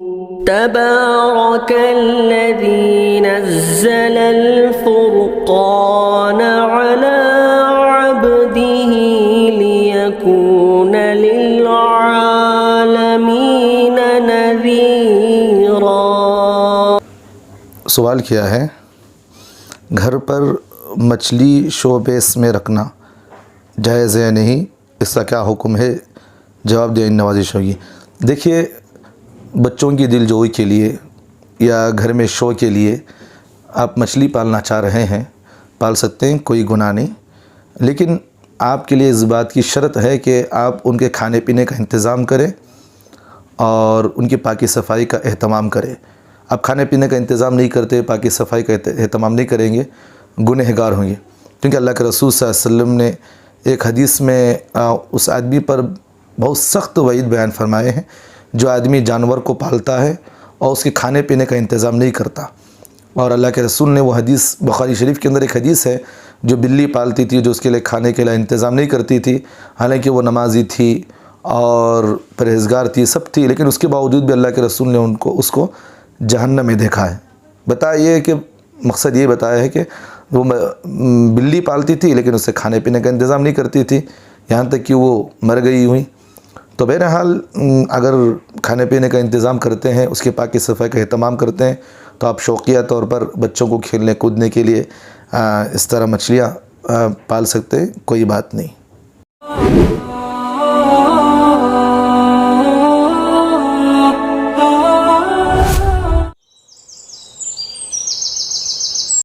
تبارك الذي نزل الفرقان على عبده ليكون للعالمين نذيرا۔ سوال کیا ہے گھر پر مچھلی شو بیس میں رکھنا جائز ہے یا نہیں، اس کا کیا حکم ہے؟ جواب دیں نوازش ہوگی۔ دیکھیے، بچوں کی دل جوئی کے لیے یا گھر میں شو کے لیے آپ مچھلی پالنا چاہ رہے ہیں، پال سکتے ہیں، کوئی گناہ نہیں، لیکن آپ کے لیے اس بات کی شرط ہے کہ آپ ان کے کھانے پینے کا انتظام کریں اور ان کی پاکی صفائی کا اہتمام کریں۔ آپ کھانے پینے کا انتظام نہیں کرتے، پاکی صفائی کا اہتمام نہیں کریں گے، گنہگار ہوں گے، کیونکہ اللہ کے رسول صلی اللہ علیہ وسلم نے ایک حدیث میں اس آدمی پر بہت سخت وعید بیان فرمائے ہیں جو آدمی جانور کو پالتا ہے اور اس کے کھانے پینے کا انتظام نہیں کرتا۔ اور اللہ کے رسول نے وہ حدیث، بخاری شریف کے اندر ایک حدیث ہے، جو بلی پالتی تھی، جو اس کے لیے کھانے کے لیے انتظام نہیں کرتی تھی، حالانکہ وہ نمازی تھی اور پرہیزگار تھی، سب تھی، لیکن اس کے باوجود بھی اللہ کے رسول نے اس کو جہنم میں دیکھا ہے۔ بتایا یہ کہ مقصد یہ بتایا ہے کہ وہ بلی پالتی تھی لیکن اس سے کھانے پینے کا انتظام نہیں کرتی تھی، یہاں تک کہ وہ مر گئی ہوئی۔ تو بہرحال اگر کھانے پینے کا انتظام کرتے ہیں، اس کے پاکی صفائی کا اہتمام کرتے ہیں، تو آپ شوقیہ طور پر بچوں کو کھیلنے کودنے کے لیے اس طرح مچھلیاں پال سکتے ہیں، کوئی بات نہیں۔